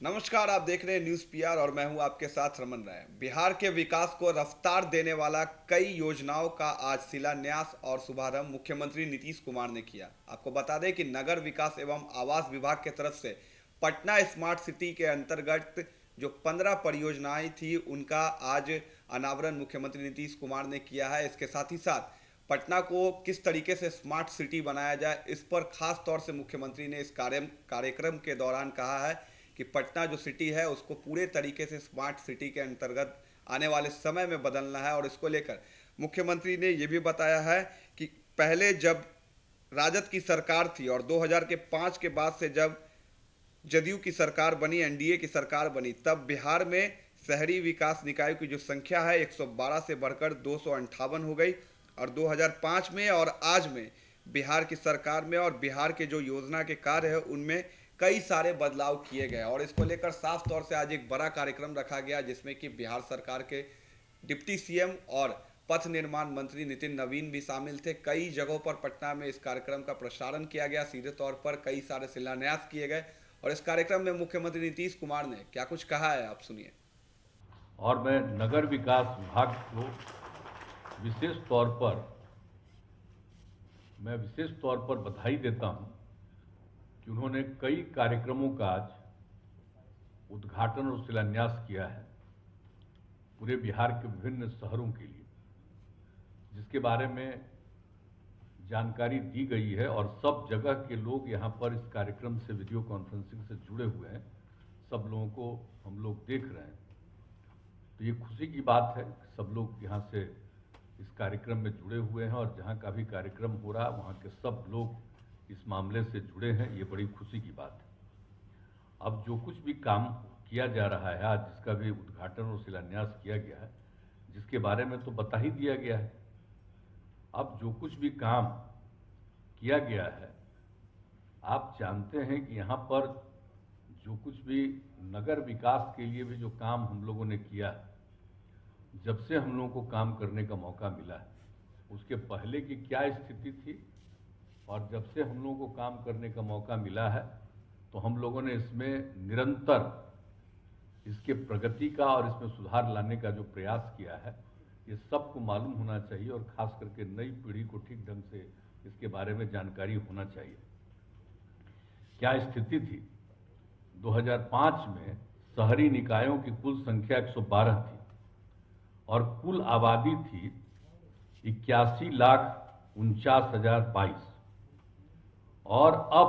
नमस्कार, आप देख रहे हैं न्यूज़ पीआर और मैं हूं आपके साथ रमन राय। बिहार के विकास को रफ्तार देने वाला कई योजनाओं का आज शिलान्यास और शुभारंभ मुख्यमंत्री नीतीश कुमार ने किया। आपको बता दें कि नगर विकास एवं आवास विभाग की तरफ से पटना स्मार्ट सिटी के अंतर्गत जो 15 परियोजनाएं थी उनका आज अनावरण मुख्यमंत्री नीतीश कुमार ने किया है। इसके साथ ही साथ पटना को किस तरीके से स्मार्ट सिटी बनाया जाए इस पर खास तौर से मुख्यमंत्री ने इस कार्यक्रम के दौरान कहा है कि पटना जो सिटी है उसको पूरे तरीके से स्मार्ट सिटी के अंतर्गत आने वाले समय में बदलना है। और इसको लेकर मुख्यमंत्री ने ये भी बताया है कि पहले जब राजद की सरकार थी और 2005 के बाद से जब जदयू की सरकार बनी, एनडीए की सरकार बनी, तब बिहार में शहरी विकास निकायों की जो संख्या है 112 से बढ़कर 258 हो गई। और 2005 में और आज में बिहार की सरकार में और बिहार के जो योजना के कार्य है उनमें कई सारे बदलाव किए गए। और इसको लेकर साफ तौर से आज एक बड़ा कार्यक्रम रखा गया जिसमें कि बिहार सरकार के डिप्टी सीएम और पथ निर्माण मंत्री नितिन नवीन भी शामिल थे। कई जगहों पर पटना में इस कार्यक्रम का प्रसारण किया गया, सीधे तौर पर कई सारे शिलान्यास किए गए। और इस कार्यक्रम में मुख्यमंत्री नीतीश कुमार ने क्या कुछ कहा है, आप सुनिए। और मैं नगर विकास विभाग को विशेष तौर पर बधाई देता हूं कि उन्होंने कई कार्यक्रमों का आज उद्घाटन और शिलान्यास किया है पूरे बिहार के विभिन्न शहरों के लिए, जिसके बारे में जानकारी दी गई है और सब जगह के लोग यहाँ पर इस कार्यक्रम से वीडियो कॉन्फ्रेंसिंग से जुड़े हुए हैं। सब लोगों को हम लोग देख रहे हैं, तो ये खुशी की बात है कि सब लोग यहाँ से इस कार्यक्रम में जुड़े हुए हैं और जहाँ का भी कार्यक्रम हो रहा है वहाँ के सब लोग इस मामले से जुड़े हैं। ये बड़ी खुशी की बात है। अब जो कुछ भी काम किया जा रहा है आज, जिसका भी उद्घाटन और शिलान्यास किया गया है, जिसके बारे में तो बता ही दिया गया है। अब जो कुछ भी काम किया गया है, आप जानते हैं कि यहाँ पर जो कुछ भी नगर विकास के लिए भी जो काम हम लोगों ने किया है, जब से हम लोगों को काम करने का मौका मिला है, उसके पहले की क्या स्थिति थी और जब से हम लोगों को काम करने का मौका मिला है, तो हम लोगों ने इसमें निरंतर इसके प्रगति का और इसमें सुधार लाने का जो प्रयास किया है, ये सबको मालूम होना चाहिए और खास करके नई पीढ़ी को ठीक ढंग से इसके बारे में जानकारी होना चाहिए। क्या स्थिति थी? 2005 में शहरी निकायों की कुल संख्या 112 थी और कुल आबादी थी 81,49,022 और अब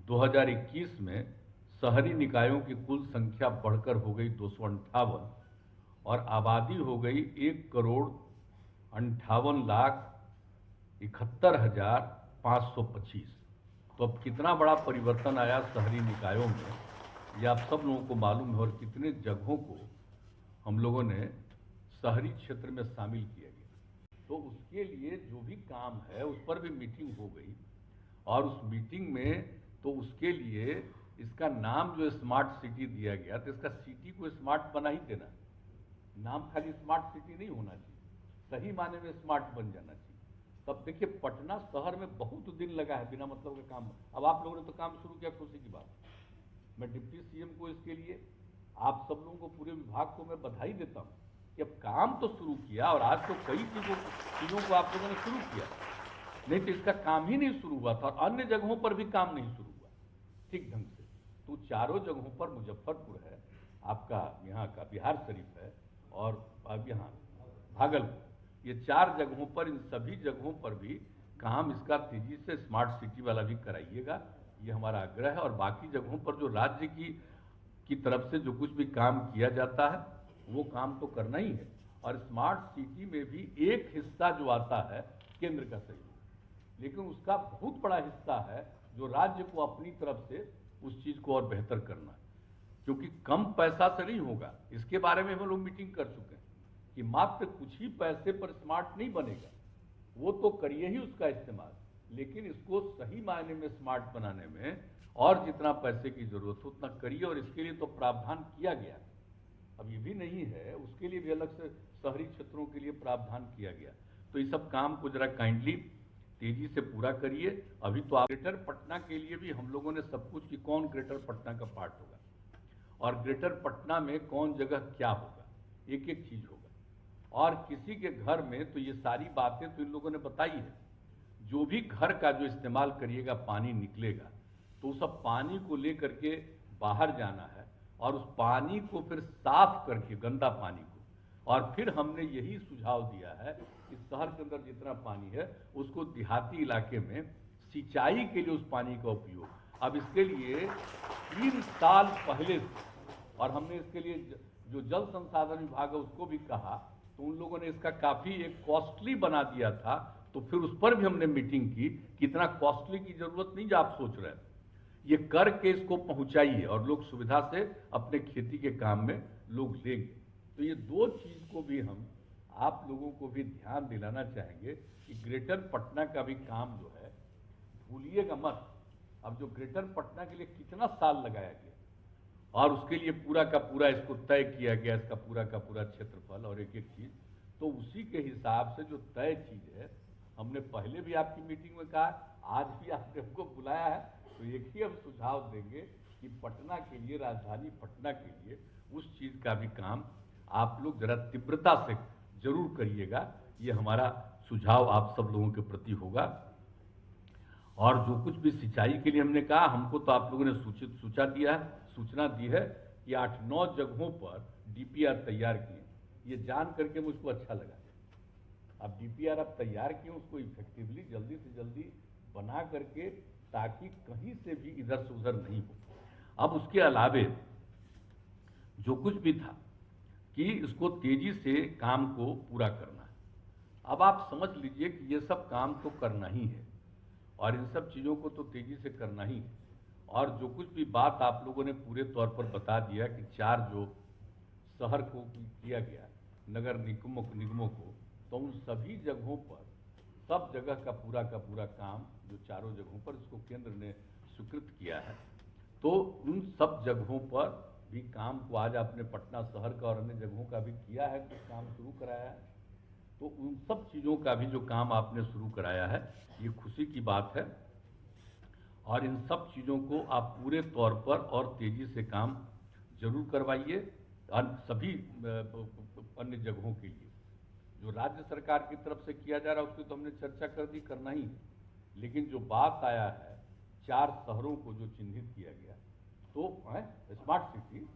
2021 में शहरी निकायों की कुल संख्या बढ़कर हो गई 258 और आबादी हो गई 1,58,71,525। तो अब कितना बड़ा परिवर्तन आया शहरी निकायों में, ये आप सब लोगों को मालूम है। और कितने जगहों को हम लोगों ने शहरी क्षेत्र में शामिल किया गया। तो उसके लिए जो भी काम है उस पर भी मीटिंग हो गई और उस मीटिंग में तो उसके लिए इसका नाम जो स्मार्ट सिटी दिया गया, तो इसका सिटी को स्मार्ट बना ही देना। नाम खाली स्मार्ट सिटी नहीं होना चाहिए, सही माने में स्मार्ट बन जाना चाहिए। तब देखिए पटना शहर में बहुत दिन लगा है बिना मतलब का काम। अब आप लोगों ने तो काम शुरू किया, खुशी की बात। मैं डिप्टी सीएम को इसके लिए, आप सब लोगों को, पूरे विभाग को मैं बधाई देता हूँ कि अब काम तो शुरू किया और आज तो कई चीज़ों को आप लोगों ने शुरू किया। नहीं तो इसका काम ही नहीं शुरू हुआ था और अन्य जगहों पर भी काम नहीं शुरू हुआ ठीक ढंग से। तो चारों जगहों पर, मुजफ्फरपुर है आपका, यहाँ का बिहार शरीफ है, और अब यहाँ भागलपुर, ये 4 जगहों पर, इन सभी जगहों पर भी काम इसका तेजी से स्मार्ट सिटी वाला भी कराइएगा, ये हमारा आग्रह है। और बाकी जगहों पर जो राज्य की तरफ से जो कुछ भी काम किया जाता है वो काम तो करना ही है। और स्मार्ट सिटी में भी एक हिस्सा जो आता है केंद्र का सहयोग, लेकिन उसका बहुत बड़ा हिस्सा है जो राज्य को अपनी तरफ से उस चीज़ को और बेहतर करना है। क्योंकि कम पैसा से नहीं होगा, इसके बारे में हम लोग मीटिंग कर चुके हैं कि मात्र कुछ ही पैसे पर स्मार्ट नहीं बनेगा। वो तो करिए ही उसका इस्तेमाल, लेकिन इसको सही मायने में स्मार्ट बनाने में और जितना पैसे की जरूरत हो उतना करिए। और इसके लिए तो प्रावधान किया गया। अब ये भी नहीं है, उसके लिए भी अलग से शहरी क्षेत्रों के लिए प्रावधान किया गया। तो इस सब काम को जरा काइंडली तेजी से पूरा करिए। अभी तो ग्रेटर पटना के लिए भी हम लोगों ने सब कुछ, कि कौन ग्रेटर पटना का पार्ट होगा, और ग्रेटर पटना में कौन जगह क्या होगा, एक एक चीज होगा। और किसी के घर में तो ये सारी बातें तो इन लोगों ने बताई है। जो भी घर का जो इस्तेमाल करिएगा पानी निकलेगा, तो उस पानी को लेकर के बाहर जाना है और उस पानी को फिर साफ करके, गंदा पानी को, और फिर हमने यही सुझाव दिया है कि शहर के अंदर जितना पानी है उसको देहाती इलाके में सिंचाई के लिए उस पानी का उपयोग। अब इसके लिए 3 साल पहले से, और हमने इसके लिए जो जल संसाधन विभाग है उसको भी कहा, तो उन लोगों ने इसका काफी एक कॉस्टली बना दिया था। तो फिर उस पर भी हमने मीटिंग की कि इतना कॉस्टली की जरूरत नहीं जो आप सोच रहे हैं, ये करके इसको पहुंचाइए और लोग सुविधा से अपने खेती के काम में लोग लेंगे। तो ये 2 चीज को भी हम आप लोगों को भी ध्यान दिलाना चाहेंगे कि ग्रेटर पटना का भी काम जो है भूलिएगा मत। अब जो ग्रेटर पटना के लिए कितना साल लगाया गया और उसके लिए पूरा का पूरा इसको तय किया गया, इसका पूरा का पूरा क्षेत्रफल और एक एक चीज, तो उसी के हिसाब से जो तय चीज है, हमने पहले भी आपकी मीटिंग में कहा, आज भी आपने हमको बुलाया है, तो एक ही हम सुझाव देंगे कि पटना के लिए, राजधानी पटना के लिए उस चीज का भी काम आप लोग जरा तीव्रता से जरूर करिएगा। ये हमारा सुझाव आप सब लोगों के प्रति होगा। और जो कुछ भी सिंचाई के लिए हमने कहा, हमको तो आप लोगों ने सूचना दी है कि 8-9 जगहों पर डीपीआर तैयार किए। ये जान करके मुझको अच्छा लगा। अब डीपीआर अब तैयार किए, उसको इफेक्टिवली जल्दी से जल्दी बना करके, ताकि कहीं से भी इधर से उधर नहीं हो। अब उसके अलावे जो कुछ भी था कि इसको तेजी से काम को पूरा करना है। अब आप समझ लीजिए कि ये सब काम तो करना ही है और इन सब चीज़ों को तो तेजी से करना ही है। और जो कुछ भी बात आप लोगों ने पूरे तौर पर बता दिया कि 4 जो शहर को किया गया, नगर निगमों को, तो उन सभी जगहों पर, सब जगह का पूरा काम जो चारों जगहों पर इसको केंद्र ने स्वीकृत किया है, तो उन सब जगहों पर भी काम को आज आपने पटना शहर का और अन्य जगहों का भी किया है, कुछ काम शुरू कराया है। तो उन सब चीज़ों का भी जो काम आपने शुरू कराया है, ये खुशी की बात है। और इन सब चीज़ों को आप पूरे तौर पर और तेज़ी से काम जरूर करवाइए। सभी अन्य जगहों के लिए जो राज्य सरकार की तरफ से किया जा रहा है उसकी तो हमने चर्चा कर दी, करना ही है। लेकिन जो बात आया है 4 शहरों को जो चिन्हित किया गया, तो स्मार्ट सिटी